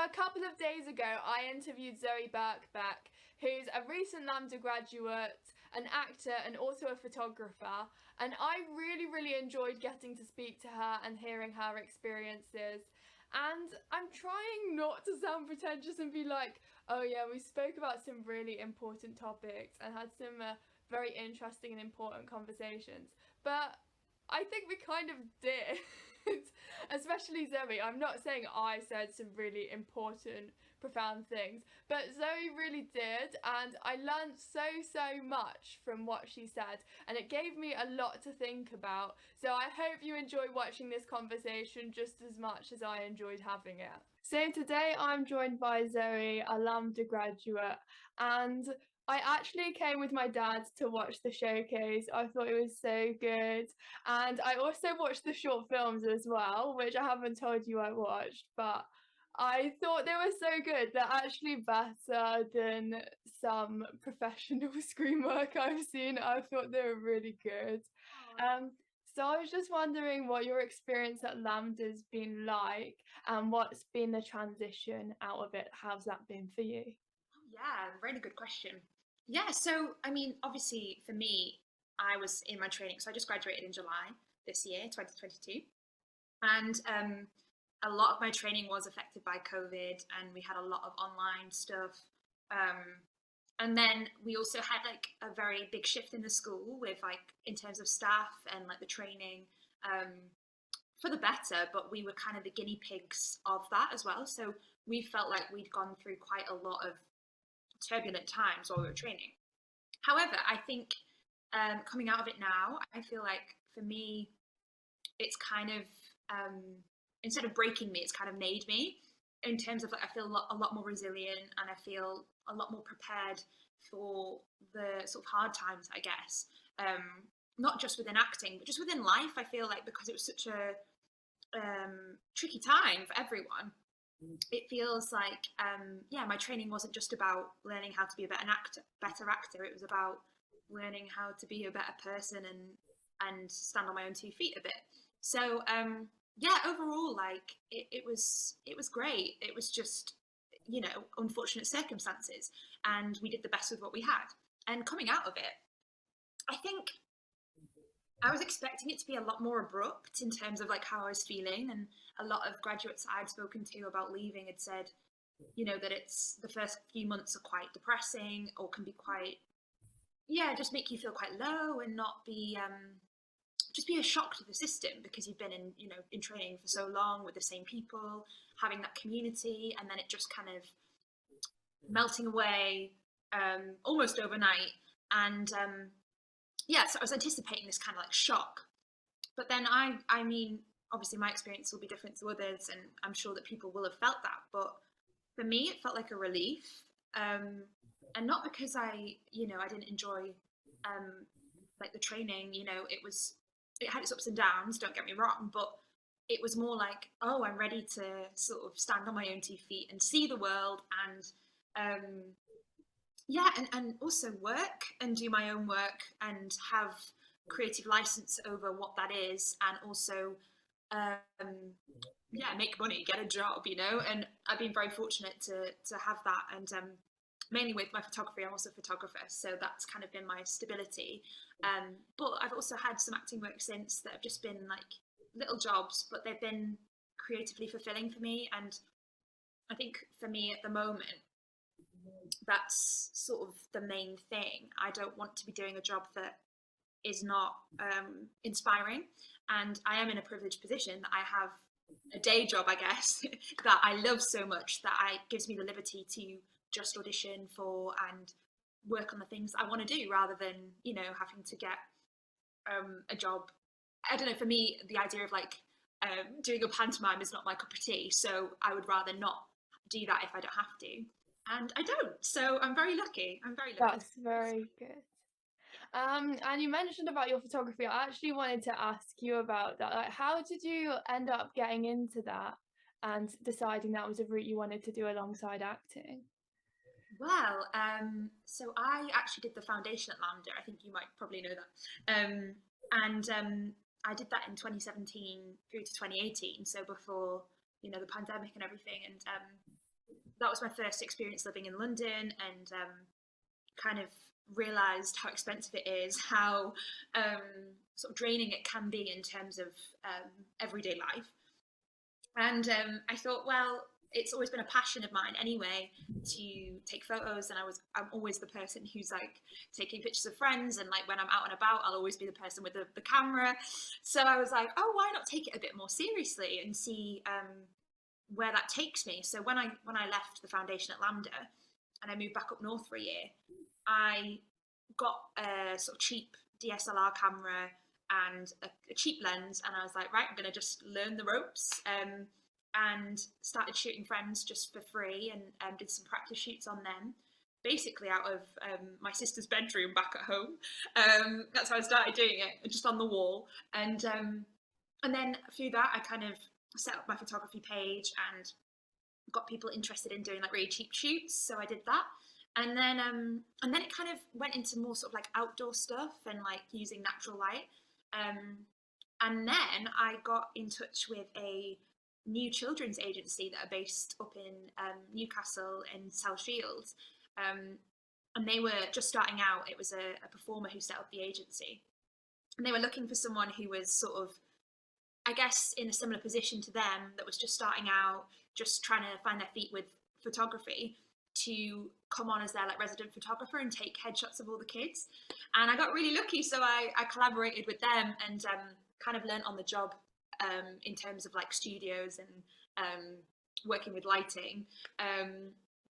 a couple of days ago, I interviewed Zoë Birkbeck, who's a recent LAMDA graduate, an actor, and also a photographer. And I really, really enjoyed getting to speak to her and hearing her experiences. And I'm trying not to sound pretentious and be like, oh yeah, we spoke about some really important topics and had some very interesting and important conversations. But I think we kind of did. Especially Zoe. I'm not saying I said some really important, profound things, but Zoe really did, and I learned so much from what she said, and it gave me a lot to think about. So I hope you enjoy watching this conversation just as much as I enjoyed having it. So today I'm joined by Zoe, a LAMDA graduate, and I actually came with my dad to watch the showcase. I thought it was so good. And I also watched the short films as well, which I haven't told you I watched, but I thought they were so good. They're actually better than some professional screen work I've seen. I thought they were really good. Um, so I was just wondering what your experience at LAMDA's been like and what's been the transition out of it. How's that been for you? Yeah, really good question. Yeah, so I mean, obviously for me, I was in my training. So I just graduated in July this year, 2022. And a lot of my training was affected by COVID, and we had a lot of online stuff. Um, and then we also had like a very big shift in the school with like in terms of staff and like the training um, for the better, but we were kind of the guinea pigs of that as well. So we felt like we'd gone through quite a lot of turbulent times while we were training. However, I think coming out of it now, I feel like for me, it's kind of instead of breaking me, it's kind of made me in terms of like I feel a lot more resilient, and I feel a lot more prepared for the sort of hard times, I guess. Not just within acting, but just within life. I feel like because it was such a tricky time for everyone, it feels like yeah, my training wasn't just about learning how to be a better actor. It was about learning how to be a better person and stand on my own 2 feet a bit. So yeah, overall, like it was great. It was just, you know, unfortunate circumstances, and we did the best with what we had. And coming out of it, I think I was expecting it to be a lot more abrupt in terms of like how I was feeling, and a lot of graduates I'd spoken to about leaving had said, you know, that it's the first few months are quite depressing or can be quite, yeah, just make you feel quite low and not be just be a shock to the system because you've been in, you know, in training for so long with the same people, having that community, and then it just kind of melting away almost overnight. And yeah, so I was anticipating this kind of like shock. But then I mean, obviously my experience will be different to others, and I'm sure that people will have felt that. But for me, it felt like a relief. And not because you know, I didn't enjoy like the training, you know, it had its ups and downs, don't get me wrong, but it was more like, oh, I'm ready to sort of stand on my own 2 feet and see the world, and yeah, and also work and do my own work and have creative license over what that is, and also yeah, make money, get a job, you know. And I've been very fortunate to have that, and mainly with my photography, I'm also a photographer, so that's kind of been my stability. But I've also had some acting work since that have just been like little jobs, but they've been creatively fulfilling for me. And I think for me at the moment, that's sort of the main thing. I don't want to be doing a job that is not inspiring. And I am in a privileged position that I have a day job, I guess, that I love so much that gives me the liberty to just audition for and work on the things I want to do, rather than, you know, having to get a job. I don't know, for me, the idea of like doing a pantomime is not my cup of tea, so I would rather not do that if I don't have to, and I don't. So I'm very lucky. That's very good. And you mentioned about your photography. I actually wanted to ask you about that. Like, how did you end up getting into that and deciding that was a route you wanted to do alongside acting? Well, so I actually did the foundation at LAMDA. I think you might probably know that. And I did that in 2017 through to 2018. So before, you know, the pandemic and everything. And that was my first experience living in London, and kind of realised how expensive it is, how sort of draining it can be in terms of everyday life. And I thought, well, it's always been a passion of mine anyway to take photos, and I'm always the person who's like taking pictures of friends, and like when I'm out and about, I'll always be the person with the camera. So I was like, oh, why not take it a bit more seriously and see where that takes me. So when I left the foundation at LAMDA and I moved back up north for a year, I got a sort of cheap DSLR camera and a cheap lens, and I was like, right, I'm gonna just learn the ropes, and started shooting friends just for free, and did some practice shoots on them, basically out of my sister's bedroom back at home. That's how I started doing it, just on the wall. And then through that, I kind of set up my photography page and got people interested in doing like really cheap shoots. So I did that. And then it kind of went into more sort of like outdoor stuff and like using natural light. And then I got in touch with a new children's agency that are based up in Newcastle and South Shields. And they were just starting out. It was a performer who set up the agency. And they were looking for someone who was sort of, I guess, in a similar position to them, that was just starting out, just trying to find their feet with photography, to come on as their like resident photographer and take headshots of all the kids. And I got really lucky, so I collaborated with them and kind of learned on the job in terms of like studios and working with lighting.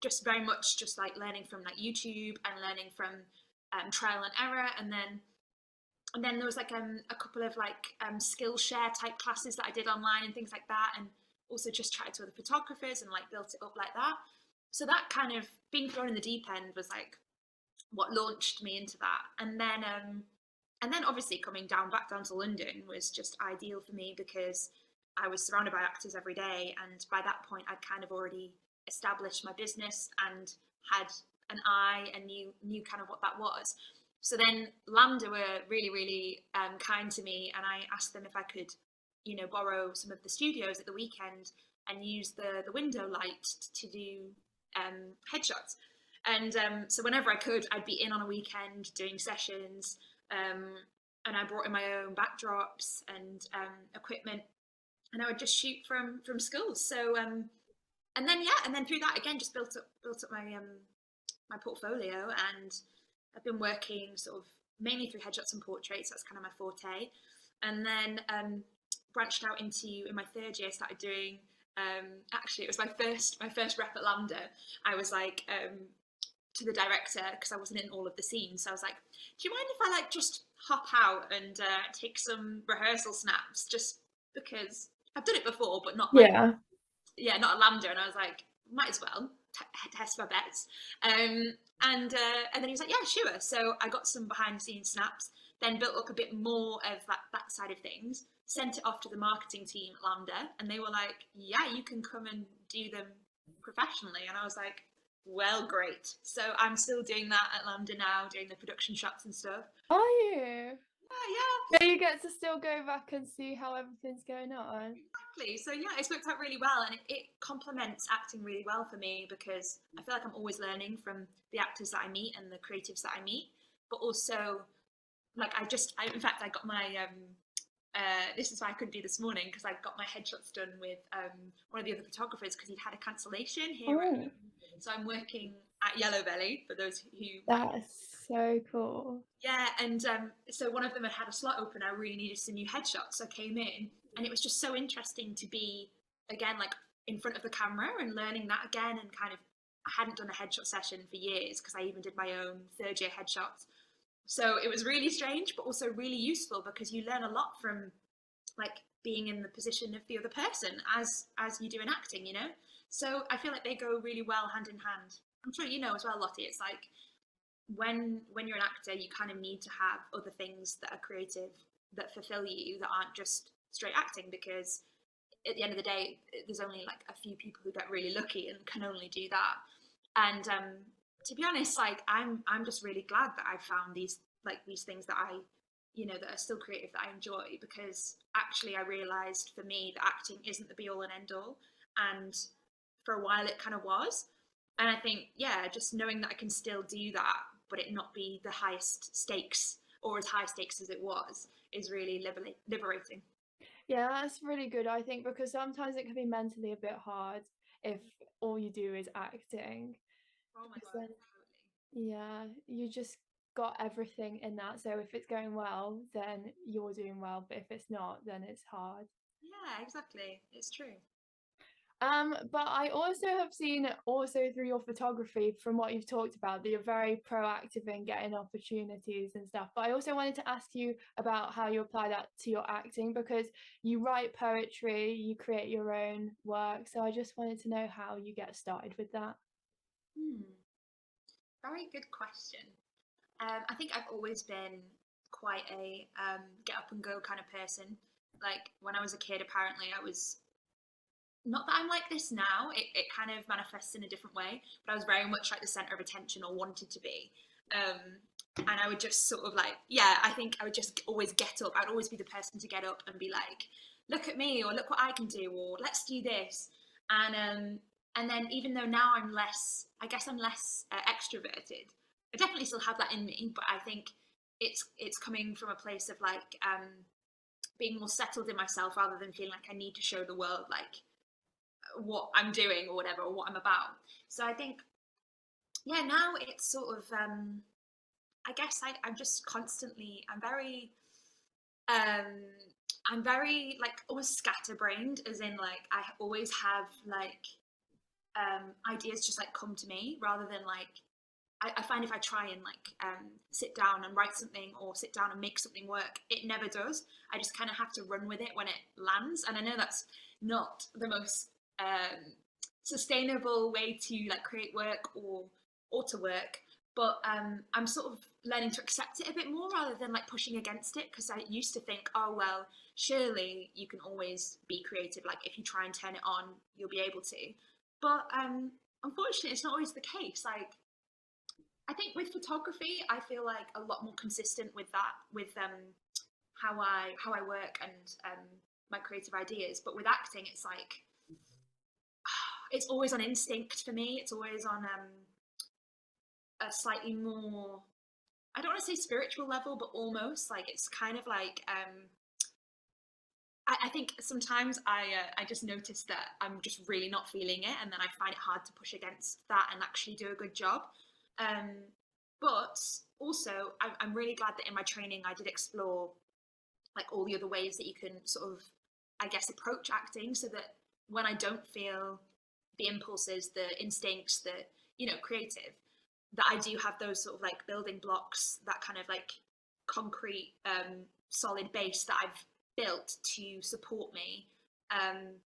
Just very much just like learning from like YouTube and learning from trial and error. And then there was like a couple of like Skillshare type classes that I did online and things like that, and also just chatted to other photographers and like built it up like that. So that kind of being thrown in the deep end was like what launched me into that. And then obviously coming back down to London was just ideal for me, because I was surrounded by actors every day, and by that point I'd kind of already established my business and had an eye and knew kind of what that was. So then LAMDA were really, really kind to me, and I asked them if I could, borrow some of the studios at the weekend and use the window light to do headshots. And so whenever I could, I'd be in on a weekend doing sessions, and I brought in my own backdrops and equipment, and I would just shoot from schools. So and then through that again, just built up my portfolio, and I've been working sort of mainly through headshots and portraits. That's kind of my forte. And then branched out in my third year, started doing, actually it was my first rep at LAMDA. I was like, to the director, because I wasn't in all of the scenes, so I was like, do you mind if I like just hop out and take some rehearsal snaps, just because I've done it before, but not like, not at LAMDA. And I was like, might as well test my bets. And then he was like, yeah, sure. So I got some behind the scenes snaps, then built up a bit more of that side of things, sent it off to the marketing team at LAMDA, and they were like, yeah, you can come and do them professionally. And I was like, well, great. So I'm still doing that at LAMDA now, doing the production shots and stuff. Are you? Yeah. So you get to still go back and see how everything's going on. Exactly. So yeah, it's worked out really well, and it complements acting really well for me, because I feel like I'm always learning from the actors that I meet and the creatives that I meet, but also like in fact I got my this is why I couldn't do this morning, because I got my headshots done with one of the other photographers, because he'd had a cancellation here. So I'm working at Yellow Belly, for those who... That's so cool. Yeah, and so one of them had a slot open. I really needed some new headshots, so I came in, and it was just so interesting to be, again, like in front of the camera and learning that again, and kind of, I hadn't done a headshot session for years, because I even did my own third year headshots. So it was really strange, but also really useful, because you learn a lot from like being in the position of the other person as you do in acting, So I feel like they go really well hand in hand. I'm sure you know as well, Lottie, it's like when you're an actor, you kind of need to have other things that are creative, that fulfill you, that aren't just straight acting, because at the end of the day, there's only like a few people who get really lucky and can only do that. And to be honest, like I'm just really glad that I've found these things that I, that are still creative, that I enjoy, because actually I realized for me that acting isn't the be all and end all. And for a while it kind of was. And I think, yeah, just knowing that I can still do that, but it not be the highest stakes or as high stakes as it was, is really liberating. Yeah, that's really good, I think, because sometimes it can be mentally a bit hard if all you do is acting. Oh my Because God, then, totally. yeah, you just got everything in that. So if it's going well, then you're doing well. But if it's not, then it's hard. Yeah, exactly. It's true. But I also have seen also through your photography, from what you've talked about, that you're very proactive in getting opportunities and stuff. But I also wanted to ask you about how you apply that to your acting, because you write poetry, you create your own work. So I just wanted to know how you get started with that. Hmm. Very good question. I think I've always been quite a get up and go kind of person. Like when I was a kid, apparently I was not that I'm like this now. It kind of manifests in a different way, but I was very much like the center of attention or wanted to be. Um, and I would just sort of like, yeah, I think I would just always get up. I'd always be the person to get up and be like, look at me, or look what I can do, or let's do this. And then even though now I'm less, I guess I'm less extroverted. I definitely still have that in me, but I think it's coming from a place of like being more settled in myself rather than feeling like I need to show the world like what I'm doing or whatever, or what I'm about. So I think, yeah, now it's sort of, I guess I'm just constantly, um, I'm very like almost scatterbrained, as in like I always have like ideas just like come to me rather than like I find if I try and like sit down and write something or sit down and make something work, it never does. I just kind of have to run with it when it lands, and I know that's not the most sustainable way to like create work or to work. But I'm sort of learning to accept it a bit more rather than like pushing against it, because I used to think, oh well, surely you can always be creative. Like if you try and turn it on, you'll be able to. But unfortunately, it's not always the case. Like I think with photography, I feel like a lot more consistent with that, with how I work and my creative ideas. But with acting, it's like it's always on instinct for me. It's always on a slightly more, I don't want to say spiritual level, but almost like it's kind of like I think sometimes I just notice that I'm just really not feeling it, and then I find it hard to push against that and actually do a good job. Um, but also, I'm really glad that in my training I did explore like all the other ways that you can sort of, I guess, approach acting, so that when I don't feel the impulses, the instincts, the creative, that I do have those sort of like building blocks, that kind of like concrete, solid base that I've built to support me. Um,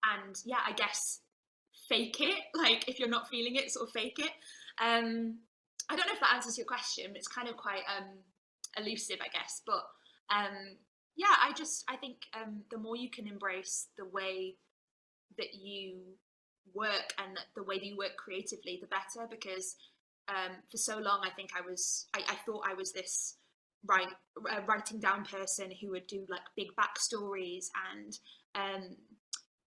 and yeah, I guess fake it. Like if you're not feeling it, sort of fake it. Um, I don't know if that answers your question. It's kind of quite elusive, I guess. But yeah, I think the more you can embrace the way that you work and the way that you work creatively, the better. Because for so long, I think I thought I was this writing down person who would do like big backstories and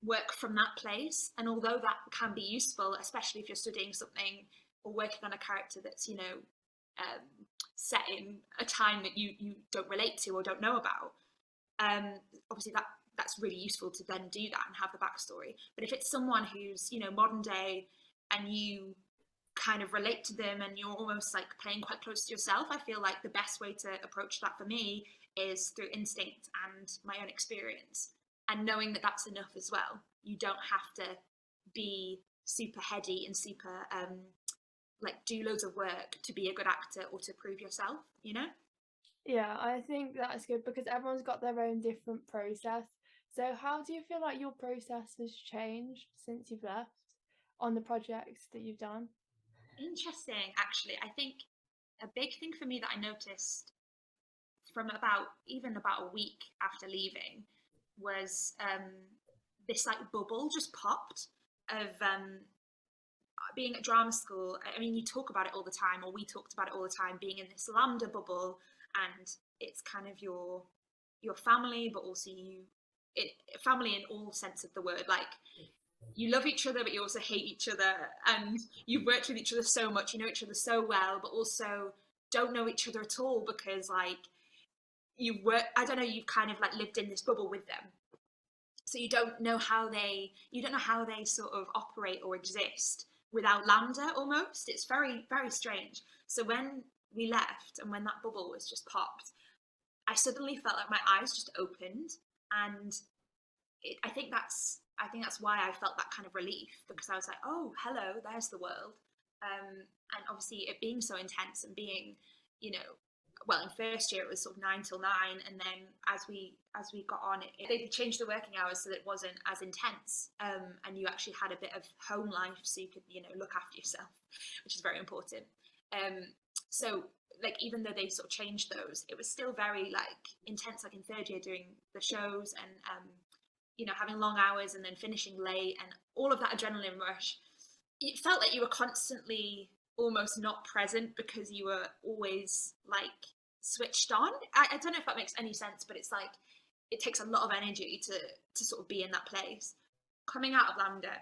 work from that place. And although that can be useful, especially if you're studying something or working on a character that's um, set in a time that you don't relate to or don't know about, obviously that's really useful to then do that and have the backstory. But if it's someone who's modern day, and you kind of relate to them and you're almost like playing quite close to yourself, I feel like the best way to approach that for me is through instinct and my own experience, and knowing that that's enough as well. You don't have to be super heady and super like do loads of work to be a good actor or to prove yourself. Yeah, I think that's good because everyone's got their own different process. So, how do you feel like your process has changed since you've left on the projects that you've done? Interesting, actually. I think a big thing for me that I noticed from about a week after leaving was this like bubble just popped of being at drama school. I mean, you talk about it all the time, or we talked about it all the time, being in this LAMDA bubble, and it's kind of your family, but also family in all sense of the word. Like you love each other, but you also hate each other, and you've worked with each other so much, you know each other so well, but also don't know each other at all because like you work, I don't know, you've kind of like lived in this bubble with them, so you don't know how they sort of operate or exist without LAMDA. Almost, it's very, very strange. So when we left and when that bubble was just popped, I suddenly felt like my eyes just opened, and I think that's why I felt that kind of relief, because I was like, oh, hello, there's the world. And obviously it being so intense and being, you know, well, in first year it was sort of 9 till 9, and then as we got on, they changed the working hours so that it wasn't as intense, and you actually had a bit of home life, so you could, you know, look after yourself, which is very important. So like even though they sort of changed those, it was still very like intense, like in third year doing the shows and you know, having long hours and then finishing late and all of that adrenaline rush. It felt like you were constantly almost not present because you were always like switched on. I don't know if that makes any sense, but it's like it takes a lot of energy to sort of be in that place. Coming out of LAMDA,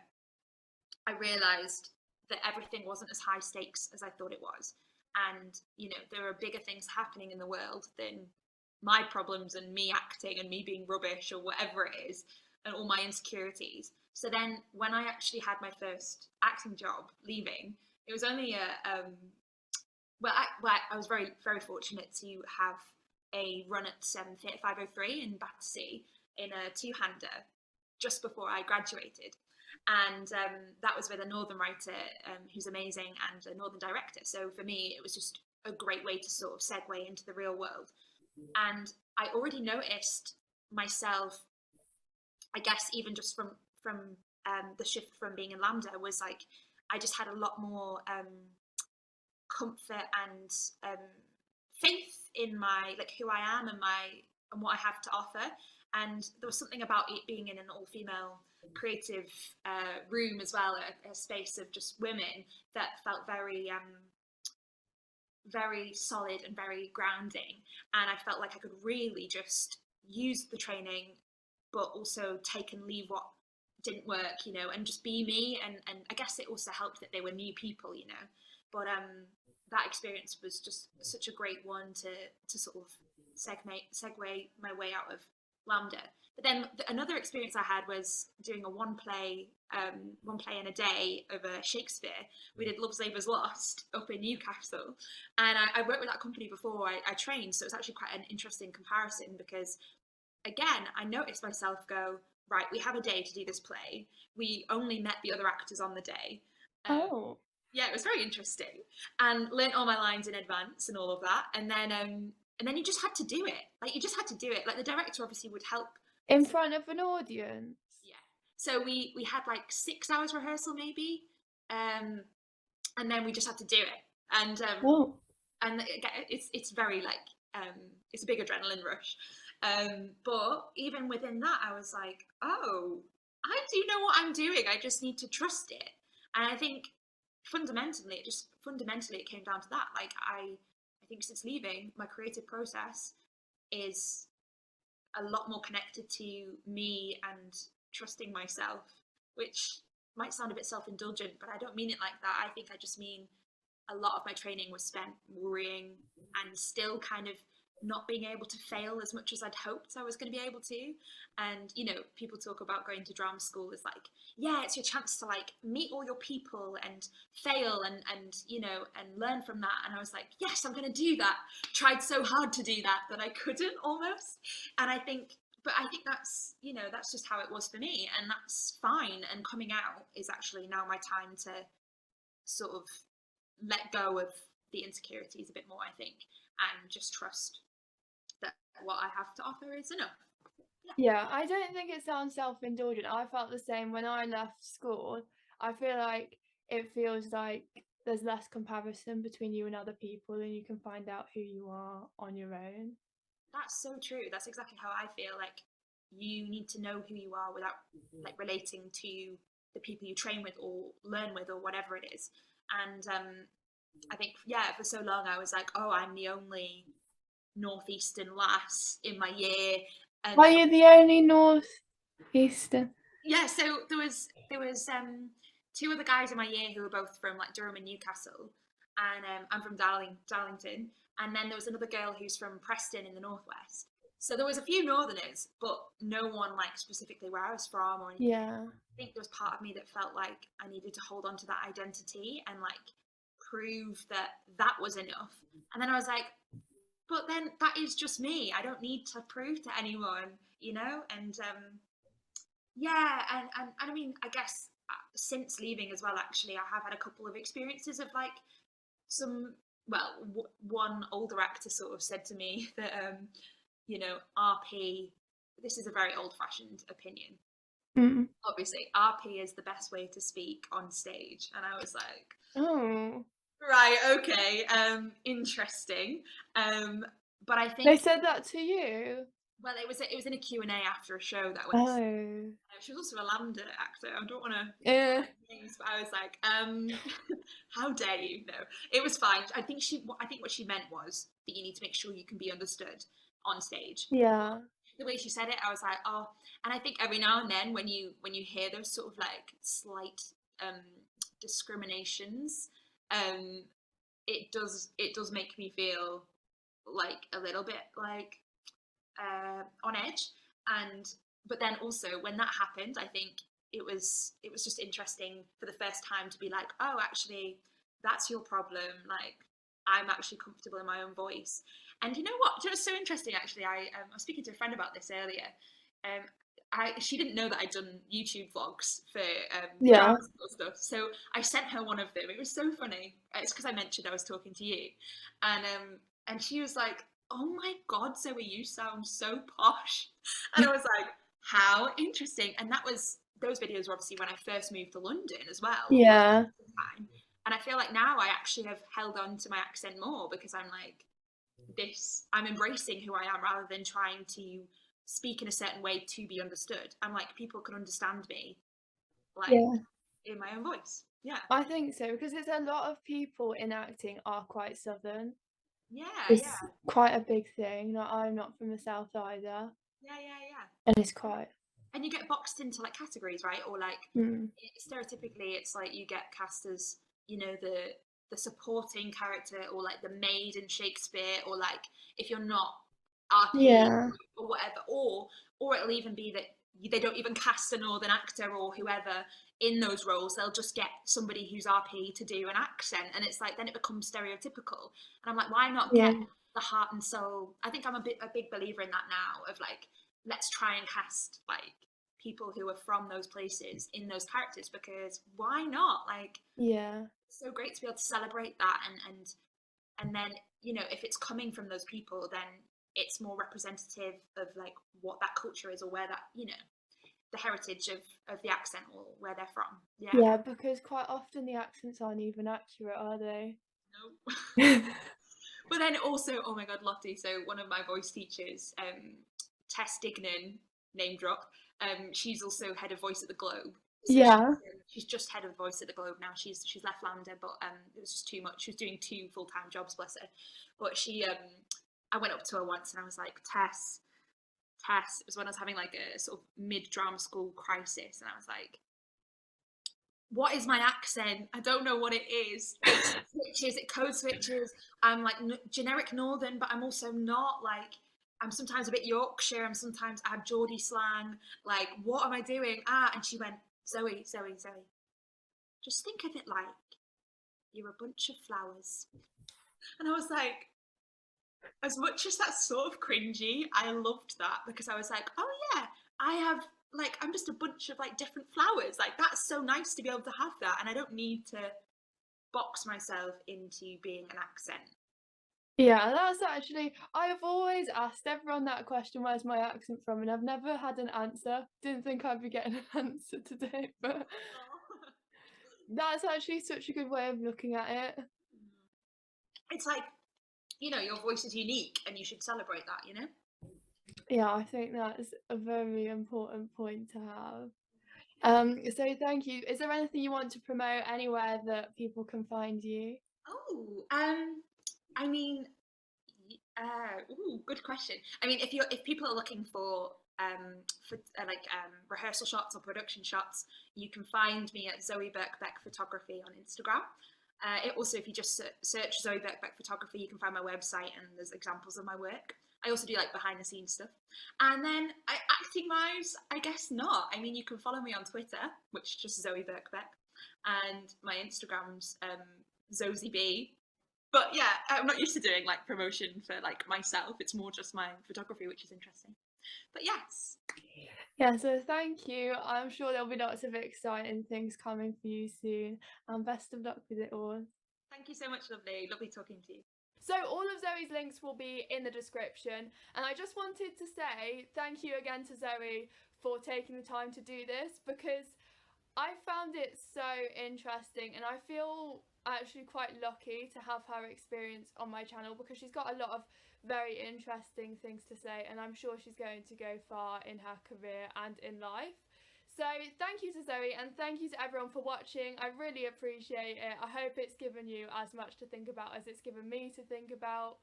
I realized that everything wasn't as high stakes as I thought it was. And, you know, there are bigger things happening in the world than my problems and me acting and me being rubbish or whatever it is, and all my insecurities. So then when I actually had my first acting job leaving, it was only I was very, very fortunate to have a run at 503 in Battersea in a two-hander just before I graduated. And that was with a Northern writer who's amazing and a Northern director. So for me, it was just a great way to sort of segue into the real world. And I already noticed myself, I guess, even just from the shift from being in LAMDA, was like I just had a lot more comfort and faith in my, like, who I am and what I have to offer. And there was something about it being in an all-female creative room as well, a space of just women, that felt very very solid and very grounding. And I felt like I could really just use the training, but also take and leave what didn't work, you know, and just be me. And I guess it also helped that they were new people, you know. But that experience was just such a great one to sort of segue my way out of LAMDA. But then another experience I had was doing a one play in a day over Shakespeare. We did Love's Labour's Lost up in Newcastle, and I worked with that company before I trained, so it was actually quite an interesting comparison, because again I noticed myself go, right, we have a day to do this play. We only met the other actors on the day. Oh. Yeah, it was very interesting, and learnt all my lines in advance and all of that, and then you just had to do it. Like, you just had to do it. Like, the director obviously would help. In front of an audience? Yeah. So we had like 6 hours rehearsal maybe, and then we just had to do it. And and it's very like it's a big adrenaline rush. But even within that, I was like, oh, I do know what I'm doing. I just need to trust it. And I think fundamentally it came down to that. Like, I think since leaving, my creative process is a lot more connected to me and trusting myself, which might sound a bit self-indulgent, but I don't mean it like that. I think I just mean a lot of my training was spent worrying and still kind of not being able to fail as much as I'd hoped I was going to be able to. And, you know, people talk about going to drama school as like, yeah, it's your chance to like meet all your people and fail and you know, and learn from that. And I was like, yes, I'm going to do that. Tried so hard to do that I couldn't, almost. And I think that's, you know, that's just how it was for me, and that's fine. And coming out is actually now my time to sort of let go of the insecurities a bit more, I think, and just trust that what I have to offer is enough. Yeah, I don't think it sounds self-indulgent. I felt the same when I left school. I feel like it feels like there's less comparison between you and other people, and you can find out who you are on your own. That's so true. That's exactly how I feel. Like, you need to know who you are without like relating to the people you train with or learn with or whatever it is. And I think, yeah, for so long I was like, oh, I'm the only northeastern lass in my year. And Are you the only northeastern? Yeah, so there was two other guys in my year who were both from like Durham and Newcastle, and I'm from Darlington, and then there was another girl who's from Preston in the northwest. So there was a few Northerners, but no one like specifically where I was from or anything. Yeah. I think there was part of me that felt like I needed to hold on to that identity and like prove that that was enough. And then I was like, but then that is just me. I don't need to prove to anyone, you know? And yeah, and I mean, I guess since leaving as well, actually, I have had a couple of experiences of like some, well, one older actor sort of said to me that, RP, this is a very old fashioned opinion. Mm. Obviously, RP is the best way to speak on stage. And I was like, Oh. right, okay, interesting. But I They think, said that to you? well, it was in a Q and A after a show that went. Oh. She was also a LAMDA actor. I don't want to Eh. names, but I was like, how dare you? No, it was fine. I think what she meant was that you need to make sure you can be understood on stage. But Yeah. the way she said it, I was like, oh. And I think every now and then when you hear those sort of like slight um, discriminations, um, it does make me feel like a little bit like on edge. And but then also when that happened, I think it was just interesting for the first time to be like, oh, actually, that's your problem. Like, I'm actually comfortable in my own voice. And you know what? It was so interesting. Actually, I was speaking to a friend about this earlier. She didn't know that I'd done YouTube vlogs for Yeah. drama school stuff, so I sent her one of them. It was so funny. It's because I mentioned I was talking to you, and she was like, "Oh my God, Zoe, you sound so posh," and I was like, "How interesting!" And those videos were obviously when I first moved to London as well, or like Yeah. time. And I feel like now I actually have held on to my accent more because I'm like, I'm embracing who I am rather than trying to speak in a certain way to be understood. I'm like, people can understand me like Yeah. in my own voice. Yeah. I think so because it's a lot of people in acting are quite southern. Yeah, It's yeah. quite a big thing. Like, I'm not from the south either, Yeah, yeah, yeah. and it's quite. And you get boxed into like categories, right? Or like Mm. stereotypically it's like you get cast as, the supporting character or like the maid in Shakespeare, or like if you're not RP Yeah. or whatever, or it'll even be that they don't even cast a northern actor or whoever in those roles. They'll just get somebody who's RP to do an accent, and it's like then it becomes stereotypical. And I'm like, why not Yeah. get the heart and soul? I think I'm a big believer in that now, of like, let's try and cast like people who are from those places in those characters, because why not? Like, Yeah. it's so great to be able to celebrate that, and then, if it's coming from those people, then it's more representative of like what that culture is, or where that, the heritage of the accent, or where they're from. Yeah. Yeah, because quite often the accents aren't even accurate, are they? No. But then also, oh my God, Lottie. So one of my voice teachers, Tess Dignan, name drop. She's also head of voice at the Globe. So Yeah. she's just head of voice at the Globe now. She's left LAMDA, but it was just too much. She was doing 2 full-time jobs, bless her. But I went up to her once and I was like, Tess. It was when I was having like a sort of mid-drama school crisis, and I was like, what is my accent? I don't know what it is. It code switches. I'm like generic Northern, but I'm also not. Like, I'm sometimes a bit Yorkshire. I have Geordie slang. Like, what am I doing? And she went, Zoe, just think of it like you're a bunch of flowers. And I was like, as much as that's sort of cringy, I loved that, because I was like, oh yeah, I have, like, I'm just a bunch of like different flowers. Like, that's so nice to be able to have that, and I don't need to box myself into being an accent. Yeah, that's actually I've always asked everyone that question, "Where's my accent from?" and I've never had an answer. Didn't think I'd be getting an answer today, but that's actually such a good way of looking at it. It's like, your voice is unique and you should celebrate that. Yeah, I think that's a very important point to have. So thank you. Is there anything you want to promote anywhere that people can find you? Oh, I mean, ooh, good question. I mean, if people are looking for rehearsal shots or production shots, you can find me at Zoë Birkbeck Photography on Instagram. Also, if you just search Zoë Birkbeck Photography, you can find my website and there's examples of my work. I also do like behind the scenes stuff. And then acting wise, I guess not. I mean, you can follow me on Twitter, which is just Zoë Birkbeck, and my Instagram's Zosie B. But yeah, I'm not used to doing like promotion for like myself. It's more just my photography, which is interesting. But yes. Yeah, so thank you. I'm sure there'll be lots of exciting things coming for you soon. And best of luck with it all. Thank you so much, lovely. Lovely talking to you. So all of Zoe's links will be in the description. And I just wanted to say thank you again to Zoe for taking the time to do this, because I found it so interesting and I feel actually quite lucky to have her experience on my channel, because she's got a lot of very interesting things to say and I'm sure she's going to go far in her career and in life. So thank you to Zoe, and thank you to everyone for watching. I really appreciate it. I hope it's given you as much to think about as it's given me to think about,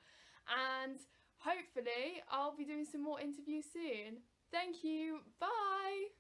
and hopefully I'll be doing some more interviews soon. Thank you. Bye.